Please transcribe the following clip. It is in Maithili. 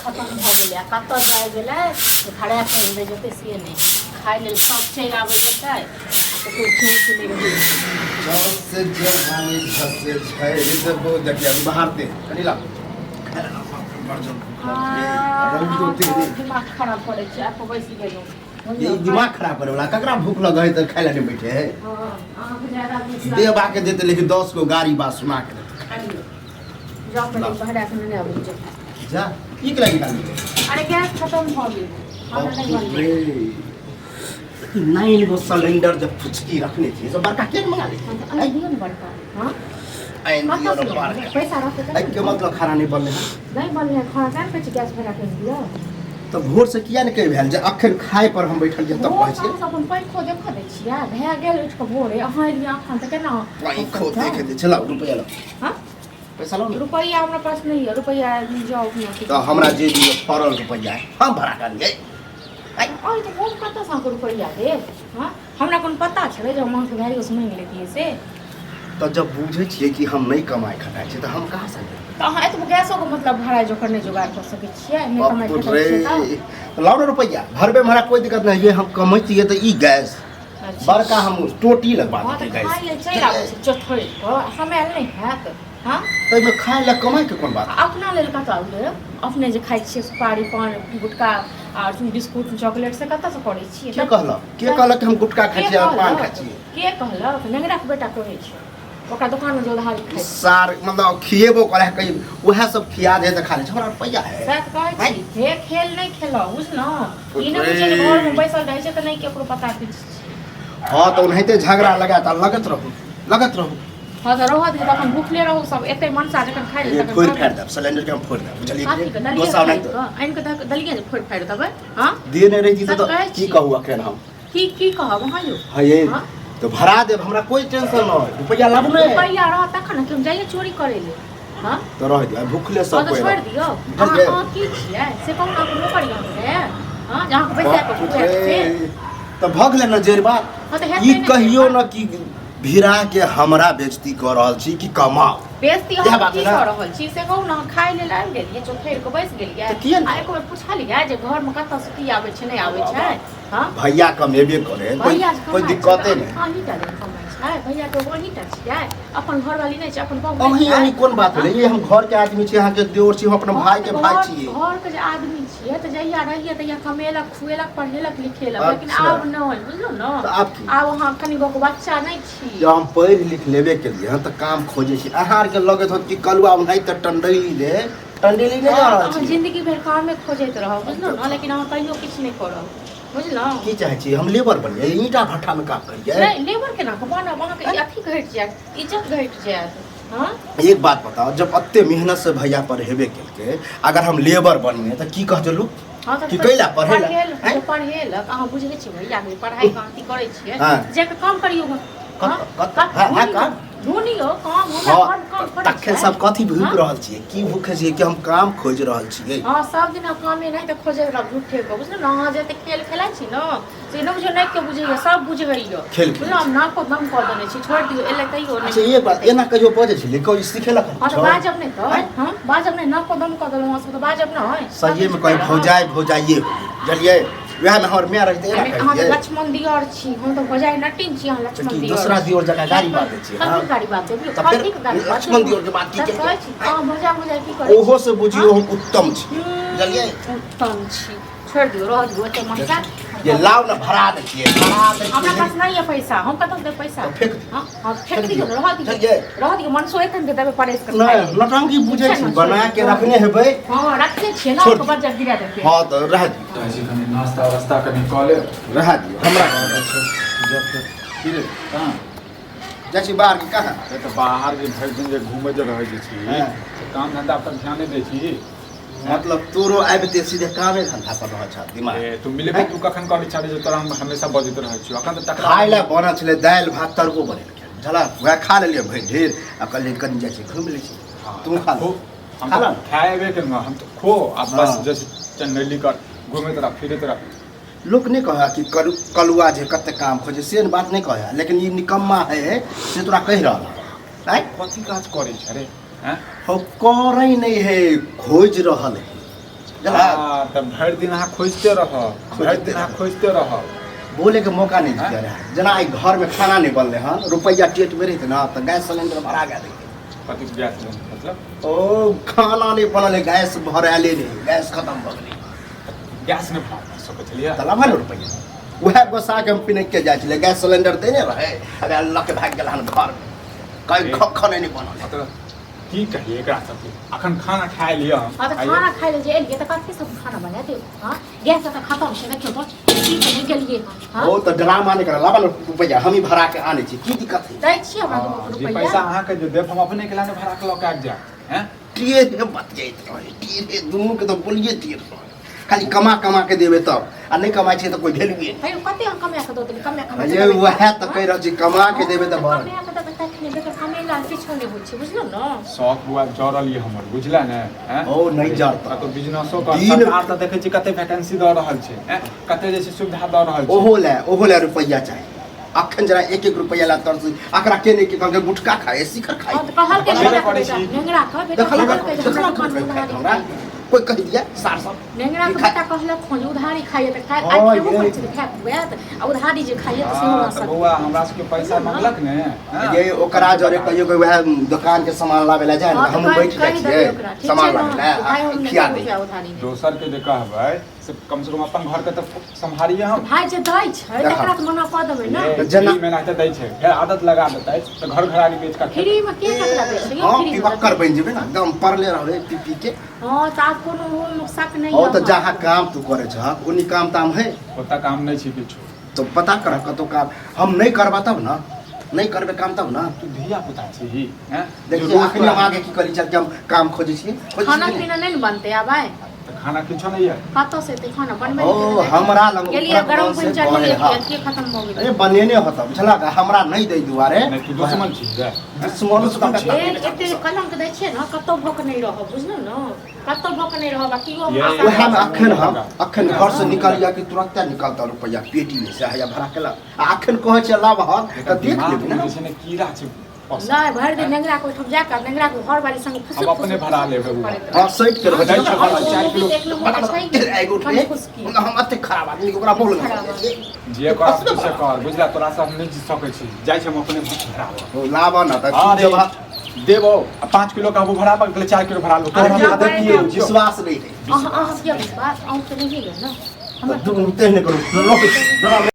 खत्म भ गेलै कत जाय गेलै भाड़ा कर दे जते से नहीं खाइ लेल सब चलि आबै जेतै तो कोई चीज नहीं रही जब से जब भाई घर से छै इधर बहुत देखिए बाहर दे कनी ला दिमाग खराब पड़े छै आप बैस गेलौ ये दिमाग खराब करे वाला ककरा भूख लगे है त खाइ ला नहीं बैठे है आंख ज्यादा देबा के देते लेकिन 10 को गाड़ी बात सुना के जॉब पे भाड़ा के नहीं आबै छै जा ई के लगी निकाल अरे गैस खत्म भ गेल खाना नहीं बनलै नाइन गो सिलेंडर जब फुचकी रखने थे सब बड़का केक मंगा ले आई दियो न बड़का हां आइन दियो न बड़का पैसा रख के आई के मतलब खाना नहीं बनले नहीं बनले खाना काहे पे गैस भरा के दियो तो भोर से किया ने कह भेल जे अखन खाए पर हम बैठल जे तब कहै छी अपन पैक खो देख दै छियै भए गेल उठ के भोरे अहाँ एलियै अखन त केना पैक खो देख दे चला रुपया लो हां पैसा लो रुपया हमरा पास नहीं है रुपया जाओ अपना तो हमरा जे दियो फरल रुपया हम भरा कर ले आई तो वो कत सा रुपया दे हां हमरा कोन पता छले जे हम के भाई उसमें मिले दिए से तो जब बुझे छिए कि हम नहीं कमाई खटाई छी तो हम कहां से तो अहाँ एतबो गैसो के मतलब भाड़ा जो करने जुगाड़ कर सके छियै नहीं कमाई खटाई छी तो लाओ रुपया भरबे में हमरा कोई दिक्कत नहीं है हम कमाइतिए तो ई गैस बड़का हम टोटी लगवा हां देते तो गैस खाई ले चल आबै छै चोथोई तो हमें नहीं हैत हां तो में खाए ला कमाई के कोन बात अपना लेल कत ले अपने जे खाइ छियै सुपारी पान गुटखा और बिस्कुट चॉकलेट से कत से करै छियै के कहलक हम गुटखा खाइ छियै और पान खाइ छियै के कहलक नेंगरा के बेटा कहै छै ओकरा दुकान में जो उधार खाइ सार मतलब खिएबो करे कहीं वह सब खिया दे त खा ले हमरा रुपया है सच कहै छी हे खेल नहीं खेलो बुझलो ई नहीं बुझे घर में बैसल रहै छै त नहीं केकरो पता किछ हां तो उन्हेते झगड़ा लगा त लगत रहू हां तो रहो दे अपन भूखले रहो सब एते मनसा जखन खाइ ले तखन फोड़ फाड़ दे सिलेंडर के हम फोड़ दे बुझलिए गोसा नहीं तो आइन के दलिया जे फोड़ फाड़ देबै हां दे नहीं रही तो की कहू अखन हम की कहब हां यो हां ये तो भरा देब हमरा कोई टेंशन नहीं रुपया लाबू ने रुपया रह तखन कि हम जाइए चोरी करे ले हां तो रह दियो भूखले सब कोई छोड़ दियो हां की छियै से कहू ना कोनो करियो रे हां जहां के पैसा पे से तो भग ले न जेर बात ई कहियो न कि भिरा के हमरा बेइज्जती कर रहल छी कि कमाओ बेइज्जती हम की कर रहल छी से कहू ना खाइ ले लाग गेलिए चोफेर के बैस गेलिए आ एको बेर पूछलिए जे घर में कत से की आबै छै नहीं आबै छै हां भैया कमेबे करे कोई दिक्कते नहीं हां ही टा कमाइ छै भैया के वही टा छियै अपन घर वाली नहीं छै अपन बाबू अही कोन बात भेलै ये हम घर के आदमी छी अहाँ के देवर छी हम अपन भाई के भाई छी घर के जे आदमी छियै त जहिया रहिए तहिया कमेलक खुएलक पढ़ेलक लिखेलक लेकिन आब नहीं बुझलो न आब अहाँ कनी गो के बच्चा नहीं छी जब हम पढ़ लिख लेबे के लिए त काम खोजे छी आहार के लगे होत कि कलुआ नहीं त टंडली ले टंडली नहीं जा रहल छी जिंदगी भर काम में खोजैत रहो बुझलो न लेकिन हम कहियो किछ नहीं करब बुझलो की चाहे छी हम लेबर बनिए ईटा भट्ठा में काम करिए नहीं लेबर के ना बना बना के अथी घट जाए इज्जत घट जाए हां एक बात बताओ जब अत्ते मेहनत से भैया पढ़ेबे केलके अगर हम लेबर बनिए त की कहत लोग कि कैला पढ़ेलक अहाँ बुझै छी भैया के पढ़ाई कांति करै छियै जे के काम करियो हां ढूंढियो काम हमरा काम करै तखन सब कथि भूख रहल छियै की भूखे छियै कि हम काम खोज रहल छियै हां सब दिन कामे नहीं त खोजे रह झूठे को बुझलो ना अहाँ जते खेल खेलाइ छी न से न बुझे नहीं के बुझैया सब बुझैया बुझलो हम ना को दम कर देने छी छोड़ दियो एले तइयो नहीं अच्छा ये बात एना कहियो बजे छी लेकिन सिखेलक हां तो बाजब नहीं तो हां बाजब नहीं ना को दम कर देलो हम तो बाजब ना है सही में कोई भौजाइए बुझलिए वह में हमर मैं रहते ना अहाँ तो लक्ष्मण दियर छी हम तो भौजाई नटिन छी हम लक्ष्मण दियर दूसरा दियर जगह गाड़ी बात छी हां गाड़ी बात है तो फिर लक्ष्मण दियर के बात की के हां भौजा की करे ओहो से बुझियो हम उत्तम छी बुझलिए उत्तम छी छोड़ दियो रह दियो तो मनका ये लाव ना भरा दे छिए हमरा पास नहीं है पैसा हम कत दे पैसा हां फेंक दियो रह दियो मन सो एखन के देबे परेश कर नहीं नटंकी बुझे छी बना के रखने हेबे हां रखने छी ना के बजा गिरा दे हां तो रह दियो ऐसे कनी नाश्ता रास्ता कनी कॉले रह दियो हमरा जब फिर कहां जाची बाहर के कहां ए तो बाहर के भर दिन जे घूमे जे रहे छी काम धंधा पर ध्यान दे छी मतलब तोरो आबते सीधे कामे धंधा पर रह छ दिमाग तू मिले तू कखन कभी छाड़े जे तोरा हम हमेशा बजत रह छी अखन तो टकरा खाइ ले बनल छले दाल भात तड़को बनेल झला वह खा लेलिए भाई ढेर आ कल कन जाय छी घूम ले छी तू खा हम खाएबे के हम तो खो अब बस जैसे चंडली कर घूमे तरह फिरे तरह लोग नहीं कहा कि कलुआ जे कते काम खोजे से बात नहीं कहा लेकिन ये निकम्मा है से तोरा कह रहा है कथी काज करे छ रे हैं हो करे नहीं है खोज रहल है हाँ तो भर दिन अहाँ खोजते रहो, भर दिन अहाँ खोजते रहो। बोले के मौका नहीं दिया रहा। जना आई घर में खाना नहीं बनले हाँ, रुपया टेट में रही ना तो गैस सिलेंडर भरा गया देखिए। कथी गैस सिलेंडर मतलब? ओ खाना नहीं बनले, गैस भराले नहीं, गैस खत्म हो गई। गैस नहीं भरा सकत छलिए। तला भले रुपया वह गोसा के हम पिने के जाय छले, गैस सिलेंडर देने रहे, अबे अल्लाह के भाग गेल हन घर में कई खाने नहीं बनल। मतलब की कहिए एकरा सबके अखन खाना खाए लिया हम। हां तो खाना खाए ले जे एलिए त कथि सब खाना बना दे। हां गैस त खत्म छै देखियो तो की कहि गेलिए। हां ओ तो ड्रामा नहीं कर लाबा रुपया हम ही भरा के आने छी, की दिक्कत है? दै छी हमरा जे रुपया। पैसा अहाँ के जे देब हम अपने के लाने भरा के लऽ के आबि जाए हैं। टीए में बच जाइत रहे, टीए दोनों के तो बोलिए तीर रहे, खाली कमा कमा के देबे तब आ नहीं कमाई छै तो कोई वैल्यू नहीं। भाई कते हम कमा के दो देली, कमा के ये वह तो कह रह छी कमा के देबे तो बड़ कमा के त तखने बेकर कमे ला किछो नहीं होय छै बुझलो न। शौक बुआ जरल ये हमर बुझला ने हैं। ओ नहीं जरता तो बिजनेसो कर दिन- सरकार त देखै छी कते वैकेंसी दऽ रहल छै हैं, कते जे छै सुविधा दऽ रहल छै। ओहो ले रुपया चाहिए। अखन जरा एक एक रुपया ला तरस अकरा के नहीं कि कहके गुटखा खाए, शिखर खाए। हां तो कहल के अबे बेटा पड़ै बेटा छी। नेंगरा का बेटा देखल कहल के देखल हमरा कोई कह दिया सार सब नेंगरा के बेटा कहलक खोज उधारी खाइए त खाए हाँ, आई केबो ये- कर छै खाए हुए त उधारी जे खाइए त सेहो ना हाँ, तो सब। बउआ हमरा सबके पैसा मांगलक ने हैं। ये ओकरा जरे कहियो के वह दुकान के सामान लावे ला जाए ना, हाँ, हम तो बैठ कहि जाए देबै ओकरा, छिए ठीक सामान छै लावे ने? ला भाई हम खिया नहीं दे। रुपया उधारी नहीं। दोसर के जे कहबै से कम से कम अपन घर के तो संभालिए हम। भाई जे दै छै तकरा त मना क देबै ना। ये जना- फ्री में नाते दै छै, फेर आदत लगा देतै तो घर घरारी बेच कर फ्री में के ककरा दै छै हां फ्री में। पिबक्कर बन जेबे ना, एकदम परले रहबे पी पी के। हां त आप कोनो हो शक नहीं ओ तो है। जहाँ काम तू करे छ उन्हीं काम ताम है ओता काम नहीं छै किछु। तो पता कर कतो काम हम नहीं करबा तब ना, नहीं करबे काम तब ना। तू धिया पुता छी हैं। देखिए आखिर हम आगे की करी चल के हम काम खोजे छी खाना पीना नहीं न बनते आबै तो खाना किछो नहीं है। कतौ से ते खाना बनबे ओ हमरा लग गेलिए गरम पानी से चढ़ी कहे, हाँ। के खत्म हो अरे गेल। बनेने होता बुझला का हमरा नहीं दे दुआरे नहीं तू दुश्मन छी रे। दुश्मन से दुश्मन छी। एते कलंक दै छियै न कतौ भूख नहीं रह बुझलौ न, कतौ भूख नहीं रह बाकी वो ये- आशा वह हम है। अखन घर से निकल जा के तुरंत निकलता रुपया पेटी में से हया भरा के ला अखन कहे छ लाभ ह त देख दिमाग लेबी में ना। जैसे ने कीड़ा छै। नहीं भर दिन नेंगरा को उठब जाकर नेंगरा को घर वाली संग फुसुक हम अपने भरा लेबै बउआ। हां सेट कर दै छ हम बड़ा 4 किलो देख लो मोटा छै एगो खाली फुसकी। हम अते खराब आदमी के ओकरा बोल जे कर से कर बुझला तोरा से हम नहीं जीत सकै छी, जाय छै हम अपने भरा लेबै। लाभ न त हाँ जब देबो 5 किलो का वो भरा पर 4 किलो भरा लो। अरे जा देखिए भाई, विश्वास नहीं है आहा आहा क्या विश्वास आउं तो नहीं है ना। तो तुम तेहने करो